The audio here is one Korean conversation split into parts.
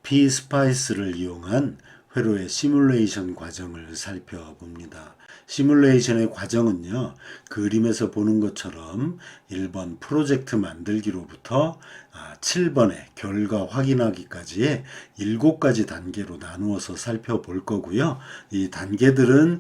pSpice를 이용한 회로의 시뮬레이션 과정을 살펴봅니다. 시뮬레이션의 과정은요, 그림에서 보는 것처럼 1번 프로젝트 만들기로부터 7번의 결과 확인하기까지의 7가지 단계로 나누어서 살펴볼 거고요. 이 단계들은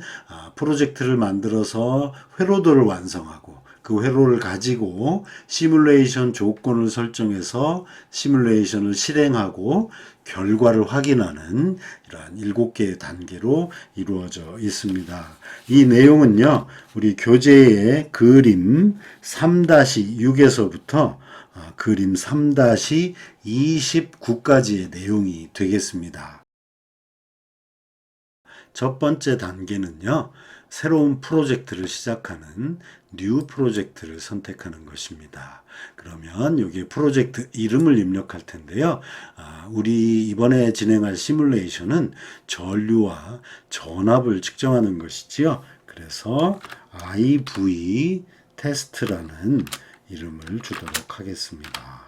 프로젝트를 만들어서 회로도를 완성하고 그 회로를 가지고 시뮬레이션 조건을 설정해서 시뮬레이션을 실행하고 결과를 확인하는 이러한 7개의 단계로 이루어져 있습니다. 이 내용은요, 우리 교재의 그림 3-6에서부터 그림 3-29까지의 내용이 되겠습니다. 첫 번째 단계는요, 새로운 프로젝트를 시작하는 뉴 프로젝트를 선택하는 것입니다. 그러면 여기에 프로젝트 이름을 입력할 텐데요. 우리 이번에 진행할 시뮬레이션은 전류와 전압을 측정하는 것이지요. 그래서 IV 테스트라는 이름을 주도록 하겠습니다.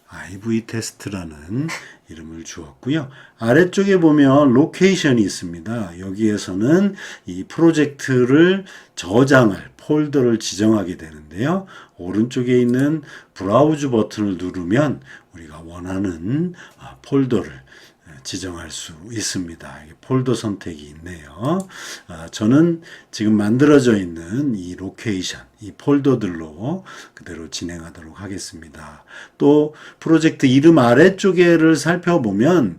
IV 테스트라는 이름을 주었고요. 아래쪽에 보면 로케이션이 있습니다. 여기에서는 이 프로젝트를 저장할 폴더를 지정하게 되는데요. 오른쪽에 있는 브라우즈 버튼을 누르면 우리가 원하는 폴더를 지정할 수 있습니다. 폴더 선택이 있네요. 저는 지금 만들어져 있는 이 로케이션, 이 폴더들로 그대로 진행하도록 하겠습니다. 또 프로젝트 이름 아래쪽에를 살펴보면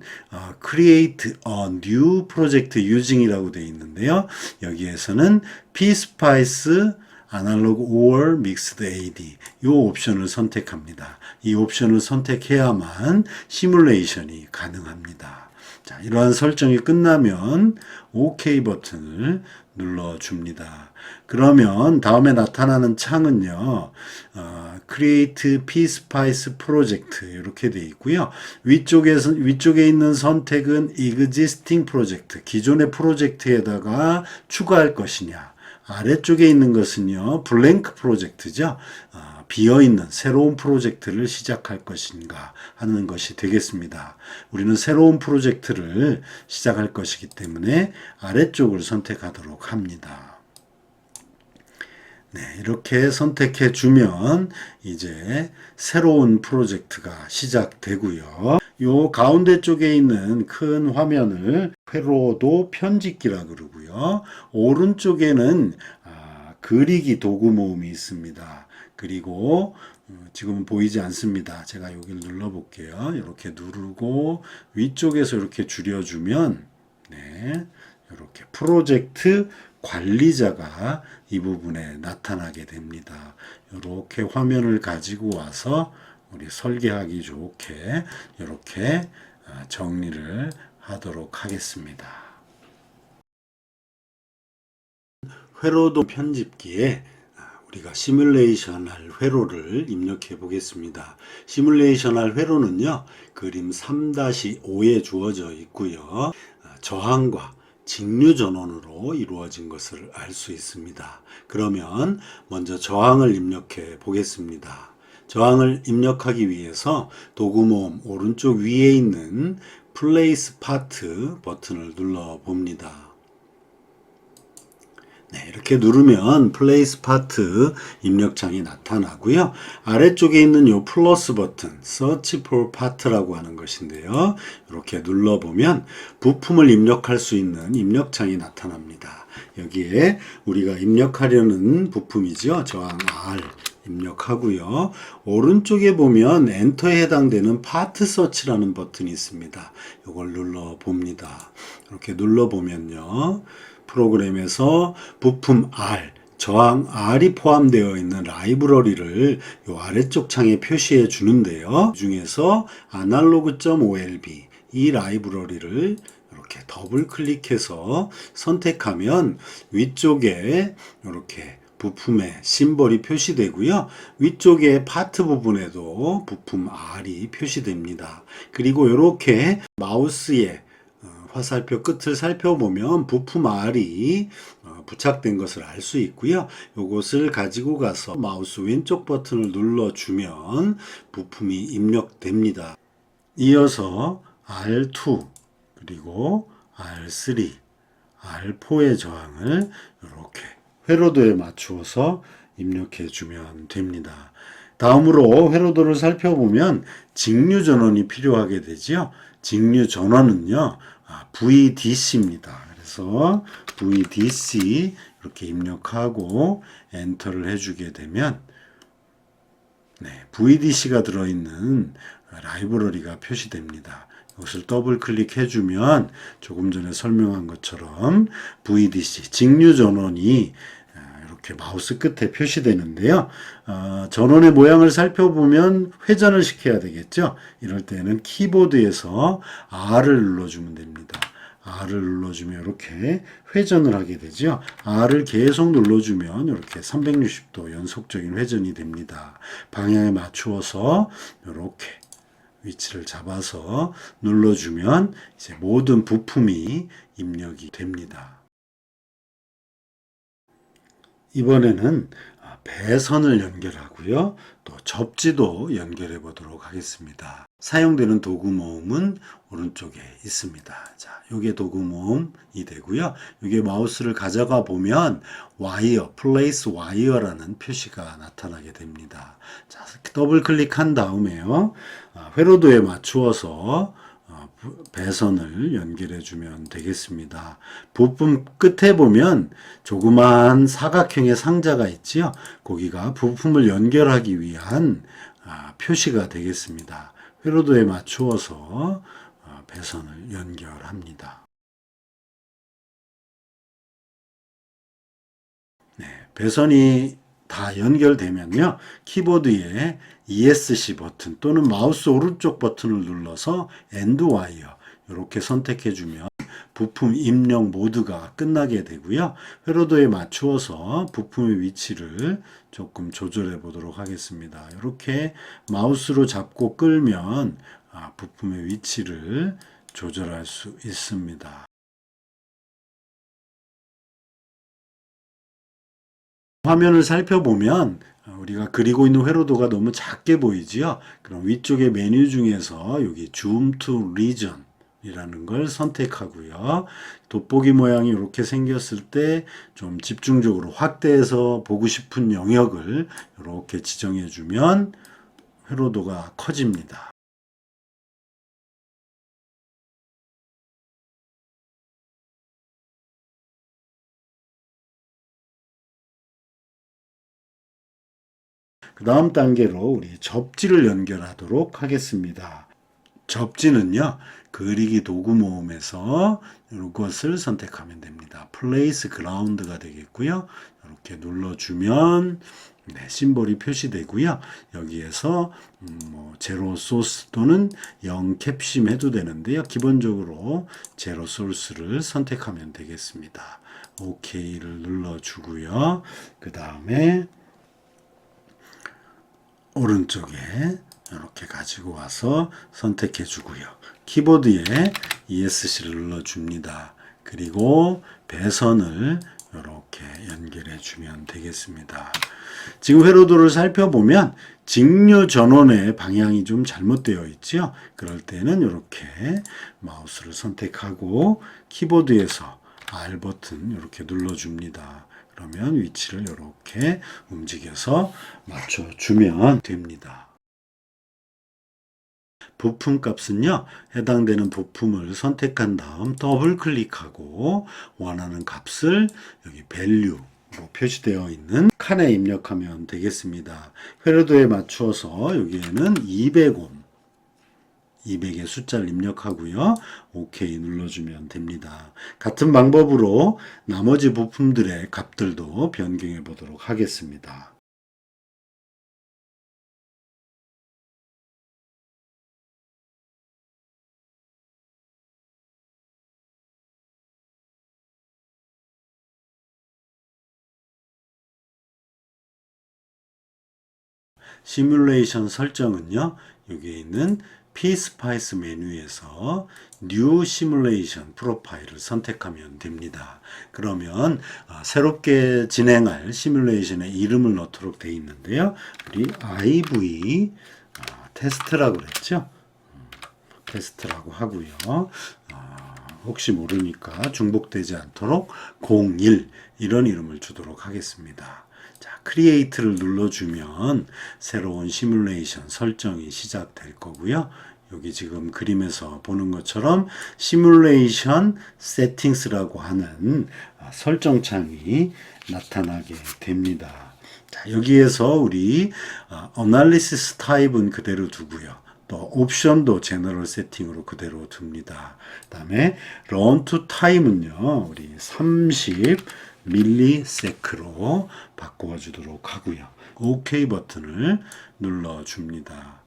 Create a new project using이라고 되어 있는데요. 여기에서는 pSpice 아날로그 or Mixed AD 이 옵션을 선택합니다. 이 옵션을 선택해야만 시뮬레이션이 가능합니다. 자, 이러한 설정이 끝나면 OK 버튼을 눌러줍니다. 그러면 다음에 나타나는 창은요, Create pSpice Project 이렇게 되어 있고요. 위쪽에 있는 선택은 Existing Project, 기존의 프로젝트에다가 추가할 것이냐. 아래쪽에 있는 것은요, 블랭크 프로젝트죠. 비어있는 새로운 프로젝트를 시작할 것인가 하는 것이 되겠습니다. 우리는 새로운 프로젝트를 시작할 것이기 때문에 아래쪽을 선택하도록 합니다. 네, 이렇게 선택해 주면 이제 새로운 프로젝트가 시작되고요. 요 가운데 쪽에 있는 큰 화면을 회로도 편집기라 그러고요. 오른쪽에는 그리기 도구 모음이 있습니다. 그리고 지금은 보이지 않습니다. 제가 여기를 눌러 볼게요. 이렇게 누르고 위쪽에서 이렇게 줄여주면 네, 이렇게 프로젝트 관리자가 이 부분에 나타나게 됩니다. 이렇게 화면을 가지고 와서 우리 설계하기 좋게 이렇게 정리를 하도록 하겠습니다. 회로도 편집기에 우리가 시뮬레이션 할 회로를 입력해 보겠습니다. 시뮬레이션 할 회로는요, 그림 3-5에 주어져 있고요. 저항과 직류 전원으로 이루어진 것을 알 수 있습니다. 그러면 먼저 저항을 입력해 보겠습니다. 저항을 입력하기 위해서 도구모음 오른쪽 위에 있는 Place Part 버튼을 눌러 봅니다. 네, 이렇게 누르면 플레이스 파트 입력창이 나타나고요. 아래쪽에 있는 이 플러스 버튼 Search for Part라고 하는 것인데요. 이렇게 눌러보면 부품을 입력할 수 있는 입력창이 나타납니다. 여기에 우리가 입력하려는 부품이죠. 저항 R 입력하고요. 오른쪽에 보면 엔터에 해당되는 파트 서치라는 버튼이 있습니다. 이걸 눌러봅니다. 이렇게 눌러보면요. 프로그램에서 부품 R, 저항 R이 포함되어 있는 라이브러리를 이 아래쪽 창에 표시해 주는데요. 그 중에서 analog.olb 이 라이브러리를 이렇게 더블 클릭해서 선택하면 위쪽에 이렇게 부품의 심벌이 표시되고요. 위쪽에 파트 부분에도 부품 R이 표시됩니다. 그리고 이렇게 마우스에 화살표 끝을 살펴보면 부품 R이 부착된 것을 알 수 있고요. 이것을 가지고 가서 마우스 왼쪽 버튼을 눌러주면 부품이 입력됩니다. 이어서 R2 그리고 R3, R4의 저항을 이렇게 회로도에 맞추어서 입력해 주면 됩니다. 다음으로 회로도를 살펴보면 직류 전원이 필요하게 되지요. 직류 전원은요, VDC입니다. 그래서 VDC 이렇게 입력하고 엔터를 해주게 되면 VDC가 들어있는 라이브러리가 표시됩니다. 이것을 더블 클릭해주면 조금 전에 설명한 것처럼 VDC, 직류 전원이 이렇게 마우스 끝에 표시되는데요. 전원의 모양을 살펴보면 회전을 시켜야 되겠죠. 이럴 때는 키보드에서 R을 눌러주면 됩니다. R을 눌러주면 이렇게 회전을 하게 되죠. R을 계속 눌러주면 이렇게 360도 연속적인 회전이 됩니다. 방향에 맞추어서 이렇게 위치를 잡아서 눌러주면 이제 모든 부품이 입력이 됩니다. 이번에는 배선을 연결하고요. 또 접지도 연결해 보도록 하겠습니다. 사용되는 도구 모음은 오른쪽에 있습니다. 자, 요게 도구 모음이 되고요. 요게 마우스를 가져가 보면 와이어, 플레이스 와이어라는 표시가 나타나게 됩니다. 자, 더블 클릭한 다음에요. 회로도에 맞추어서 배선을 연결해 주면 되겠습니다. 부품 끝에 보면 조그마한 사각형의 상자가 있지요. 거기가 부품을 연결하기 위한 표시가 되겠습니다. 회로도에 맞추어서 배선을 연결합니다. 배선이 다 연결되면요. 키보드에 ESC 버튼 또는 마우스 오른쪽 버튼을 눌러서 엔드 와이어 이렇게 선택해 주면 부품 입력 모드가 끝나게 되고요. 회로도에 맞추어서 부품의 위치를 조금 조절해 보도록 하겠습니다. 이렇게 마우스로 잡고 끌면 부품의 위치를 조절할 수 있습니다. 화면을 살펴보면 우리가 그리고 있는 회로도가 너무 작게 보이지요. 그럼 위쪽의 메뉴 중에서 여기 Zoom to Region 이라는 걸 선택하고요. 돋보기 모양이 이렇게 생겼을 때 좀 집중적으로 확대해서 보고 싶은 영역을 이렇게 지정해 주면 회로도가 커집니다. 그 다음 단계로 우리 접지를 연결하도록 하겠습니다. 접지는요, 그리기 도구 모음에서 이것을 선택하면 됩니다. 플레이스 그라운드가 되겠고요. 이렇게 눌러주면 심볼이 표시되고요. 여기에서 제로 소스 또는 0 캡심 해도 되는데요. 기본적으로 제로 소스를 선택하면 되겠습니다. OK를 눌러주고요. 그 다음에 오른쪽에 이렇게 가지고 와서 선택해 주고요. 키보드에 ESC를 눌러줍니다. 그리고 배선을 이렇게 연결해 주면 되겠습니다. 지금 회로도를 살펴보면 직류 전원의 방향이 좀 잘못되어 있죠. 그럴 때는 이렇게 마우스를 선택하고 키보드에서 R 버튼 이렇게 눌러줍니다. 그러면 위치를 이렇게 움직여서 맞춰주면 됩니다. 부품 값은요, 해당되는 부품을 선택한 다음 더블 클릭하고 원하는 값을 여기 value 표시되어 있는 칸에 입력하면 되겠습니다. 회로도에 맞추어서 여기에는 200옴 200의 숫자를 입력하고요. OK 눌러주면 됩니다. 같은 방법으로 나머지 부품들의 값들도 변경해 보도록 하겠습니다. 시뮬레이션 설정은요. 여기 있는 PSpice 메뉴에서 New Simulation Profile을 선택하면 됩니다. 그러면 새롭게 진행할 시뮬레이션의 이름을 넣도록 되어 있는데요. 우리 IV 테스트라고 그랬죠. 테스트라고 하고요. 혹시 모르니까 중복되지 않도록 01 이런 이름을 주도록 하겠습니다. 자, 크리에이트를 눌러주면 새로운 시뮬레이션 설정이 시작될 거고요. 여기 지금 그림에서 보는 것처럼 시뮬레이션 세팅스라고 하는 설정창이 나타나게 됩니다. 자, 여기에서 우리 어널리시스 타입은 그대로 두고요. 또 옵션도 제너럴 세팅으로 그대로 둡니다. 그 다음에 런투 타임은요, 우리 30 밀리세크로 바꿔 주도록 하고요. OK 버튼을 눌러줍니다.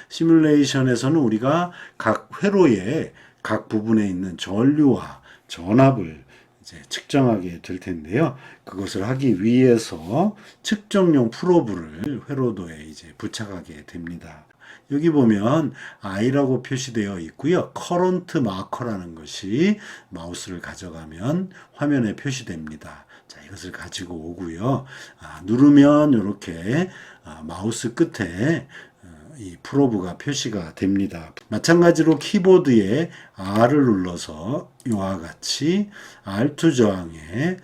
시뮬레이션에서는 우리가 각 회로의 각 부분에 있는 전류와 전압을 이제 측정하게 될 텐데요. 그것을 하기 위해서 측정용 프로브를 회로도에 이제 부착하게 됩니다. 여기 보면 I라고 표시되어 있고요. 커런트 마커라는 것이 마우스를 가져가면 화면에 표시됩니다. 자, 이것을 가지고 오고요. 누르면 이렇게 마우스 끝에 이 프로브가 표시가 됩니다. 마찬가지로 키보드에 R을 눌러서 이와 같이 R2 저항에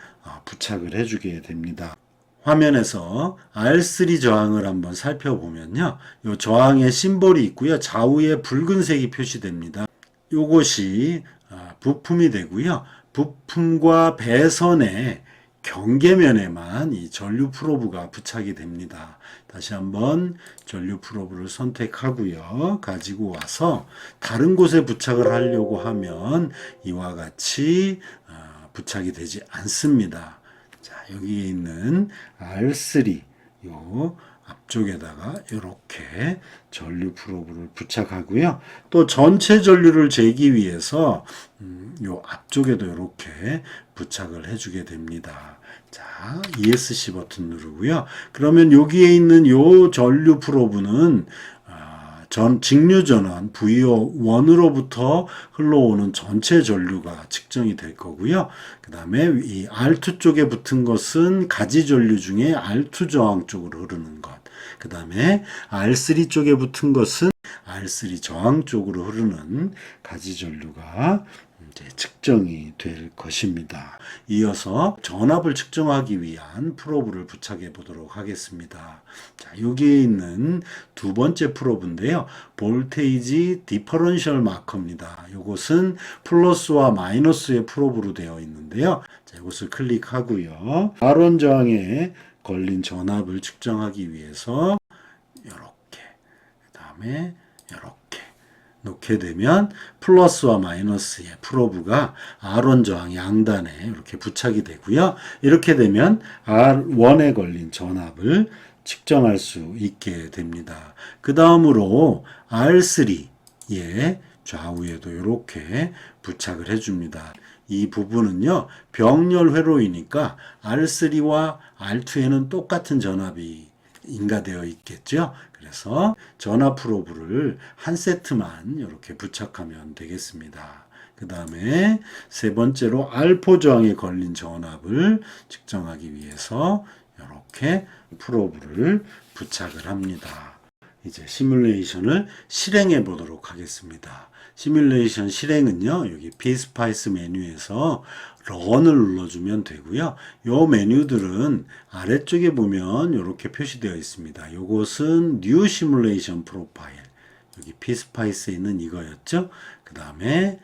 부착을 해주게 됩니다. 화면에서 R3 저항을 한번 살펴보면요. 이 저항의 심볼이 있고요. 좌우에 붉은색이 표시됩니다. 이것이 부품이 되고요. 부품과 배선의 경계면에만 이 전류 프로브가 부착이 됩니다. 다시 한번 전류 프로브를 선택하고요. 가지고 와서 다른 곳에 부착을 하려고 하면 이와 같이 부착이 되지 않습니다. 자, 여기에 있는 R3 요 앞쪽에다가 이렇게 전류 프로브를 부착하고요. 또 전체 전류를 재기 위해서 요 앞쪽에도 이렇게 부착을 해주게 됩니다. 자, ESC 버튼 누르고요. 그러면 여기에 있는 요 전류 프로브는 직류 전원 VO1으로부터 흘러오는 전체 전류가 측정이 될 거고요. 그 다음에 이 R2 쪽에 붙은 것은 가지 전류 중에 R2 저항 쪽으로 흐르는 것. 그 다음에 R3 쪽에 붙은 것은 R3 저항 쪽으로 흐르는 가지 전류가 이제 측정이 될 것입니다. 이어서 전압을 측정하기 위한 프로브를 부착해 보도록 하겠습니다. 자, 여기에 있는 두 번째 프로브인데요. 볼테이지 디퍼런셜 마커입니다. 이것은 플러스와 마이너스의 프로브로 되어 있는데요. 자, 이것을 클릭하고요. R1 저항에 걸린 전압을 측정하기 위해서 이렇게, 그 다음에 이렇게 놓게 되면 플러스와 마이너스의 프로브가 R1 저항 양단에 이렇게 부착이 되고요. 이렇게 되면 R1에 걸린 전압을 측정할 수 있게 됩니다. 그 다음으로 R3의 좌우에도 이렇게 부착을 해줍니다. 이 부분은요, 병렬 회로이니까 R3와 R2에는 똑같은 전압이 인가되어 있겠죠. 그래서 전압 프로브를 한 세트만 이렇게 부착하면 되겠습니다. 그 다음에 세 번째로 R4 저항에 걸린 전압을 측정하기 위해서 이렇게 프로브를 부착을 합니다. 이제 시뮬레이션을 실행해 보도록 하겠습니다. 시뮬레이션 실행은요, 여기 PSpice 메뉴에서 런을 눌러주면 되고요. 요 메뉴들은 아래쪽에 보면 이렇게 표시되어 있습니다. 이것은 New Simulation Profile. 여기 PSpice에 있는 이거였죠. 그 다음에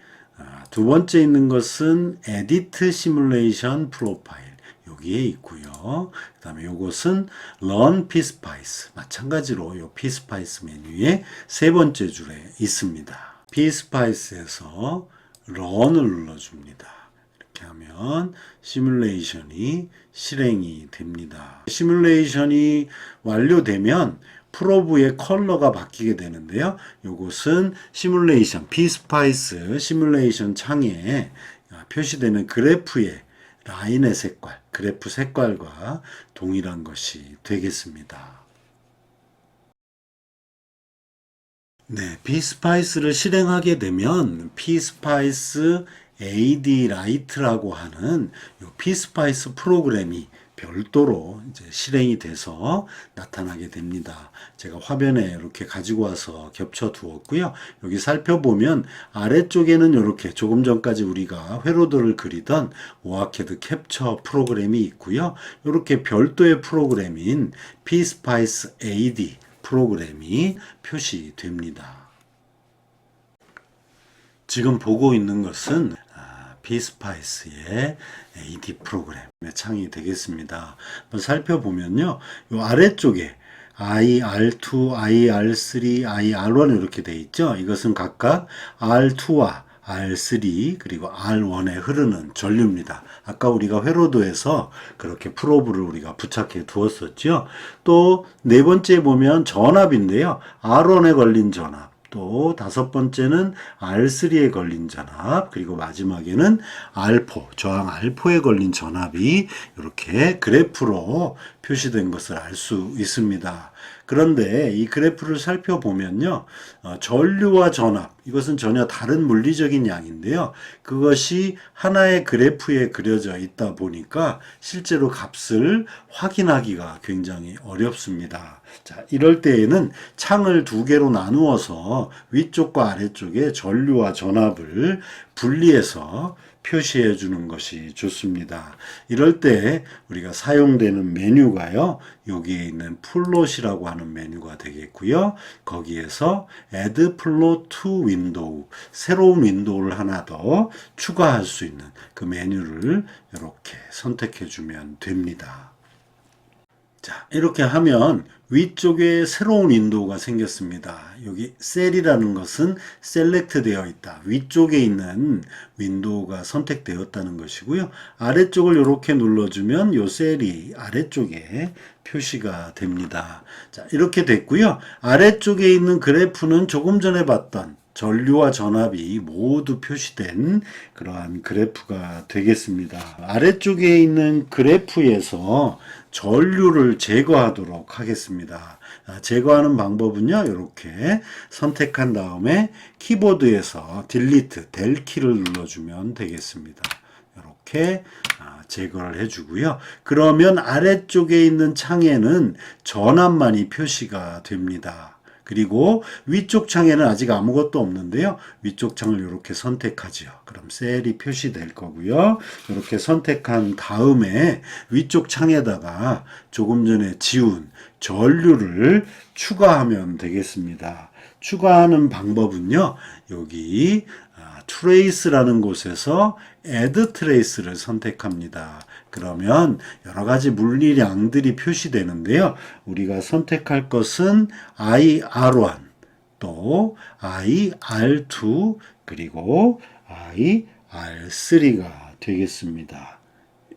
두 번째 있는 것은 Edit Simulation Profile. 여기에 있고요. 그 다음에 이것은 Run PSpice. 마찬가지로 요 PSpice 메뉴의 세 번째 줄에 있습니다. PSpice에서 Run을 눌러줍니다. 이렇게 하면 시뮬레이션이 실행이 됩니다. 시뮬레이션이 완료되면 프로브의 컬러가 바뀌게 되는데요. 이것은 시뮬레이션, PSpice 시뮬레이션 창에 표시되는 그래프의 라인의 색깔, 그래프 색깔과 동일한 것이 되겠습니다. 네, PSpice를 실행하게 되면 PSpice AD 라이트라고 하는 이 PSpice 프로그램이 별도로 이제 실행이 돼서 나타나게 됩니다. 제가 화면에 이렇게 가지고 와서 겹쳐 두었고요. 여기 살펴보면 아래쪽에는 이렇게 조금 전까지 우리가 회로도를 그리던 오아캐드 캡처 프로그램이 있고요. 이렇게 별도의 프로그램인 PSpice AD 프로그램이 표시됩니다. 지금 보고 있는 것은 PSpice의 AD 프로그램의 창이 되겠습니다. 한번 살펴보면요. 이 아래쪽에 IR2, IR3, IR1 이렇게 되어 있죠. 이것은 각각 R2와 R3 그리고 R1에 흐르는 전류입니다. 아까 우리가 회로도에서 그렇게 프로브를 우리가 부착해 두었었죠. 또 네 번째 보면 전압인데요. R1에 걸린 전압. 또 다섯 번째는 R3에 걸린 전압, 그리고 마지막에는 R4, 저항 R4에 걸린 전압이 이렇게 그래프로 표시된 것을 알 수 있습니다. 그런데 이 그래프를 살펴보면요, 전류와 전압, 이것은 전혀 다른 물리적인 양인데요. 그것이 하나의 그래프에 그려져 있다 보니까 실제로 값을 확인하기가 굉장히 어렵습니다. 자, 이럴 때에는 창을 두 개로 나누어서 위쪽과 아래쪽에 전류와 전압을 분리해서 표시해 주는 것이 좋습니다. 이럴 때 우리가 사용되는 메뉴가요. 여기에 있는 플롯이라고 하는 메뉴가 되겠고요. 거기에서 Add Plot to Window, 새로운 윈도우를 하나 더 추가할 수 있는 그 메뉴를 이렇게 선택해 주면 됩니다. 자, 이렇게 하면 위쪽에 새로운 윈도우가 생겼습니다. 여기 셀이라는 것은 셀렉트 되어 있다. 위쪽에 있는 윈도우가 선택되었다는 것이고요. 아래쪽을 이렇게 눌러주면 이 셀이 아래쪽에 표시가 됩니다. 자, 이렇게 됐고요. 아래쪽에 있는 그래프는 조금 전에 봤던 전류와 전압이 모두 표시된 그러한 그래프가 되겠습니다. 아래쪽에 있는 그래프에서 전류를 제거하도록 하겠습니다. 제거하는 방법은요, 이렇게 선택한 다음에 키보드에서 딜리트, 델 키를 눌러주면 되겠습니다. 이렇게 제거를 해주고요. 그러면 아래쪽에 있는 창에는 전압만이 표시가 됩니다. 그리고 위쪽 창에는 아직 아무것도 없는데요. 위쪽 창을 이렇게 선택하죠. 그럼 셀이 표시될 거고요. 이렇게 선택한 다음에 위쪽 창에다가 조금 전에 지운 전류를 추가하면 되겠습니다. 추가하는 방법은요. 여기 트레이스라는 곳에서 Add Trace를 선택합니다. 그러면 여러 가지 물리량들이 표시되는데요. 우리가 선택할 것은 IR1, 또 IR2, 그리고 IR3가 되겠습니다.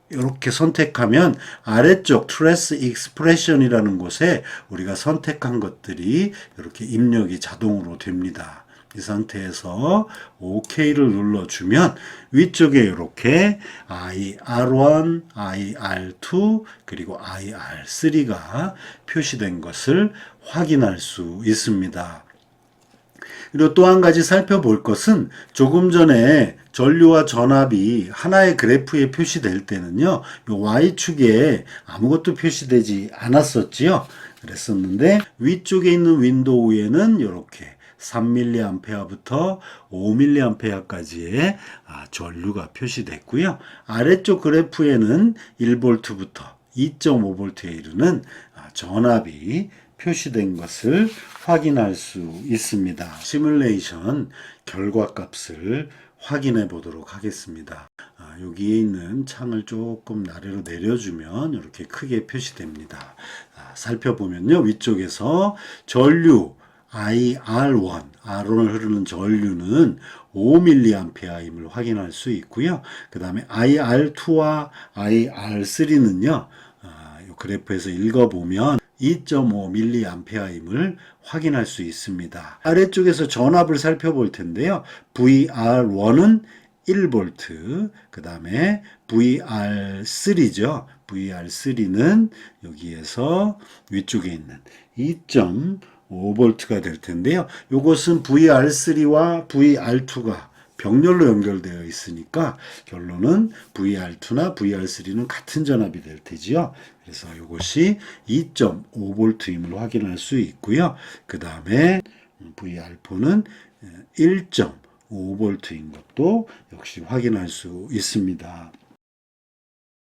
이렇게 선택하면 아래쪽 Trace Expression이라는 곳에 우리가 선택한 것들이 이렇게 입력이 자동으로 됩니다. 이 상태에서 OK를 눌러주면 위쪽에 이렇게 IR1, IR2, 그리고 IR3가 표시된 것을 확인할 수 있습니다. 그리고 또 한 가지 살펴볼 것은 조금 전에 전류와 전압이 하나의 그래프에 표시될 때는요, 이 Y축에 아무것도 표시되지 않았었지요. 그랬었는데 위쪽에 있는 윈도우에는 이렇게 3mA부터 5mA까지의 전류가 표시됐고요. 아래쪽 그래프에는 1V부터 2.5V에 이르는 전압이 표시된 것을 확인할 수 있습니다. 시뮬레이션 결과값을 확인해 보도록 하겠습니다. 여기에 있는 창을 조금 아래로 내려주면 이렇게 크게 표시됩니다. 살펴보면요. 위쪽에서 전류 IR1, R1을 흐르는 전류는 5mA임을 확인할 수 있고요. 그 다음에 IR2와 IR3는요, 이 그래프에서 읽어보면 2.5mA임을 확인할 수 있습니다. 아래쪽에서 전압을 살펴볼 텐데요. VR1은 1V, 그 다음에 VR3죠. VR3는 여기에서 위쪽에 있는 2.5V가 될 텐데요. 이것은 VR3와 VR2가 병렬로 연결되어 있으니까 결론은 VR2나 VR3는 같은 전압이 될 테지요. 그래서 이것이 2.5V임을 확인할 수 있고요. 그 다음에 VR4는 1.5V인 것도 역시 확인할 수 있습니다.